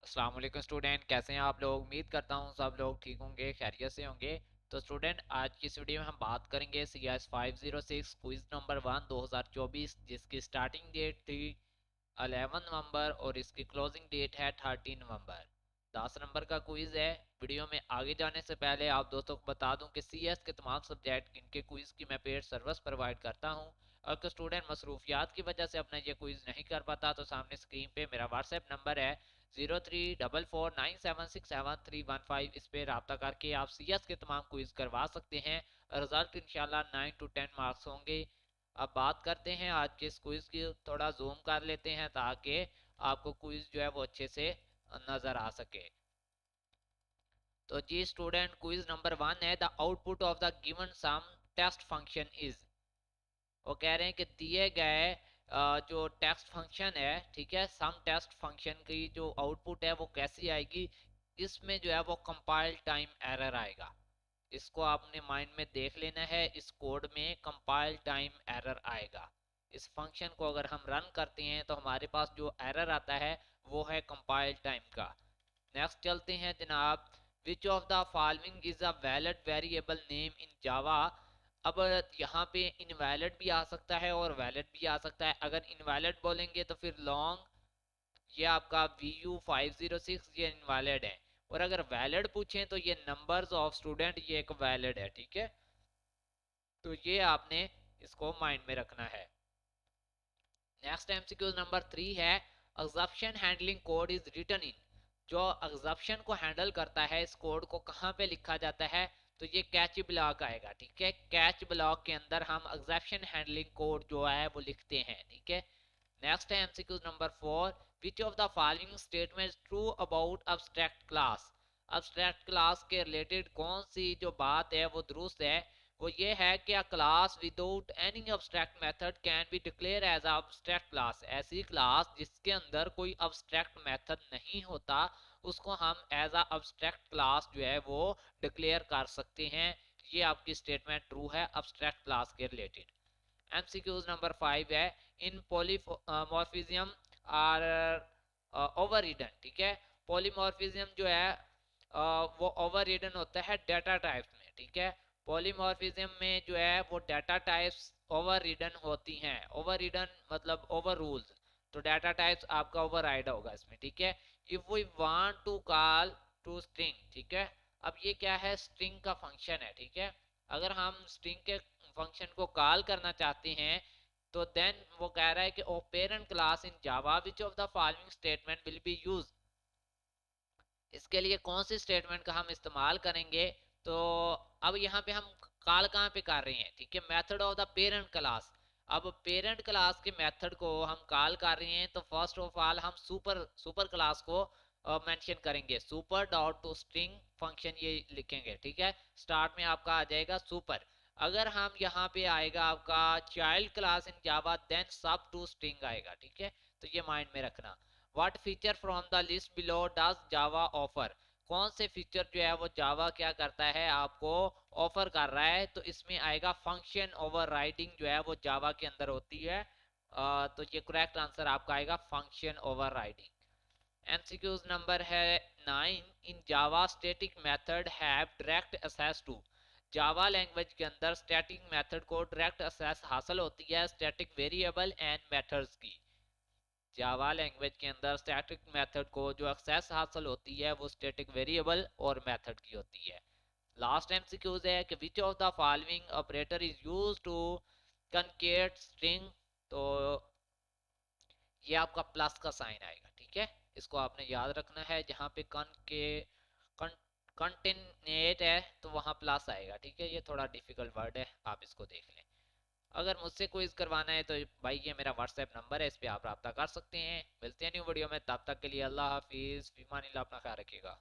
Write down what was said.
अस्सलाम वालेकुम स्टूडेंट, कैसे हैं आप लोग। उम्मीद करता हूँ सब लोग ठीक होंगे, खैरियत से होंगे। तो स्टूडेंट, आज की इस वीडियो में हम बात करेंगे CS 506 क्विज नंबर 1 2024, जिसकी स्टार्टिंग डेट थी 11 नवंबर और इसकी क्लोजिंग डेट है 13 नवंबर। 10 नंबर का क्विज है। वीडियो में आगे जाने से पहले आप दोस्तों को बता दूं कि CS के तमाम सब्जेक्ट इनके क्विज की मैं पेड सर्विस प्रोवाइड करता हूं। अगर स्टूडेंट मसरूफियात की वजह से अपना ये क्विज नहीं कर पाता तो सामने स्क्रीन पे मेरा व्हाट्सएप नंबर है 0344976731 इस पे रब्ता करके आप CS के तमाम क्विज करवा सकते हैं। रिजल्ट इंशाल्लाह 9 to 10 मार्क्स होंगे। अब बात करते हैं आज के इस क्विज की। थोड़ा जूम कर लेते हैं ताकि आपको क्विज जो है वो अच्छे से नजर आ सके। तो जी स्टूडेंट, क्विज नंबर 1 है the output of the given some test function is. वो कह रहे हैं कि दिए गए जो टेस्ट फंक्शन है, ठीक है, सम टेस्ट फंक्शन की जो आउटपुट है वो कैसी आएगी। इसमें जो है वो कंपाइल टाइम एरर आएगा। इसको आपने माइंड में देख लेना है। इस कोड में कंपाइल टाइम एरर आएगा। इस फंक्शन को अगर हम रन करते हैं तो हमारे पास जो एरर आता है वो है कंपाइल टाइम का। नेक्स्ट चलते हैं जनाब। Which of the following is a valid variable name in Java. अब यहाँ पे इनवैलिड भी आ सकता है और वैलिड भी आ सकता है। अगर इनवैलिड बोलेंगे तो फिर लॉन्ग, ये आपका VU506 ये इनवैलिड है। और अगर वैलिड पूछें तो ये नंबर्स ऑफ स्टूडेंट ये एक वैलिड है, ठीक है। तो ये आपने इसको माइंड में रखना है। नेक्स्ट MCQ नंबर 3 है exception handling code is written in. जो एक्सेप्शन को हैंडल करता है इस कोड को कहाँ पे लिखा जाता है, तो ये कैच ब्लॉक आएगा, ठीक है। कैच ब्लॉक के अंदर हम एक्सेप्शन हैंडलिंग कोड जो है वो लिखते हैं, ठीक है। नेक्स्ट है MCQ number 4, which of the following statement true about abstract class. Abstract class के रिलेटेड कौन सी जो बात है वो दुरुस्त है। वो ये है कि a class without any abstract method can be declared as abstract class. ऐसी क्लास जिसके अंदर कोई अब्स्ट्रैक्ट मेथड नहीं होता उसको हम एज अ अब्स्ट्रैक्ट क्लास जो है वो डिक्लेयर कर सकते हैं। ये आपकी स्टेटमेंट ट्रू है अब्स्ट्रैक्ट क्लास के रिलेटेड। MCQs नंबर 5 है इन पॉलीमॉर्फिज्म आर ओवर रिडन, ठीक है। पॉलीमॉर्फिज्म जो है वो ओवर रिडन होता है डाटा टाइप्स में, ठीक है। पॉलीमॉर्फिज्म में जो है वो डाटा टाइप्स ओवर रिडन होती हैं। ओवर रिडन मतलब ओवर रूल्स। तो डाटा टाइप्स आपका ओवर राइड होगा इसमें, ठीक है। If we want to call to string, ठीक है। अब ये क्या है, स्ट्रिंग का फंक्शन है, ठीक है। अगर हम स्ट्रिंग के फंक्शन को कॉल करना चाहते हैं तो देन वो कह रहा है कि o parent class in Java which of the following statement will be use. इसके लिए कौन सी स्टेटमेंट का हम इस्तेमाल करेंगे। तो अब यहाँ पे हम कॉल कहाँ पे कर रहे हैं, ठीक है, method of the parent class. अब पेरेंट क्लास के मेथड को हम कॉल कर रहे हैं तो फर्स्ट ऑफ ऑल हम सुपर सुपर क्लास को मेंशन करेंगे। Super dot to string function ये लिखेंगे, ठीक है। स्टार्ट में आपका आ जाएगा सुपर। अगर हम यहाँ पे आएगा आपका child class in Java then सब टू स्ट्रिंग आएगा, ठीक है। तो ये माइंड में रखना। What feature from the list below does Java offer. कौन से फीचर जो है वो जावा क्या करता है आपको ऑफर कर रहा है। तो इसमें आएगा फंक्शन ओवरराइडिंग जो है वो जावा के अंदर होती है। तो ये करेक्ट आंसर आपका आएगा फंक्शन ओवरराइडिंग। MCQs नंबर है 9, in Java static method have direct access to. Java language के अंदर स्टैटिक मेथड को डायरेक्ट एक्सेस हासिल होती है स्टैटिक वेरिएबल एंड मेथड्स की। जावा लैंग्वेज के अंदर स्टैटिक मेथड को जो एक्सेस हासिल होती है वो स्टैटिक वेरिएबल और मेथड की होती है। लास्ट MCQs है कि which of the following operator is used to concat string. तो ये आपका प्लस का साइन आएगा, ठीक है। इसको आपने याद रखना है। जहाँ पे कन के कंटेनेट है तो वहाँ प्लस आएगा, ठीक है। ये थोड़ा डिफिकल्ट वर्ड है, आप इसको देख लें। अगर मुझसे क्विज करवाना है तो भाई ये मेरा व्हाट्सएप नंबर है, इस पे आप रब्ता कर सकते हैं। मिलते हैं न्यू वीडियो में, तब तक के लिए अल्लाह हाफिज, फीमान अल्लाह, अपना ख्याल रखिएगा।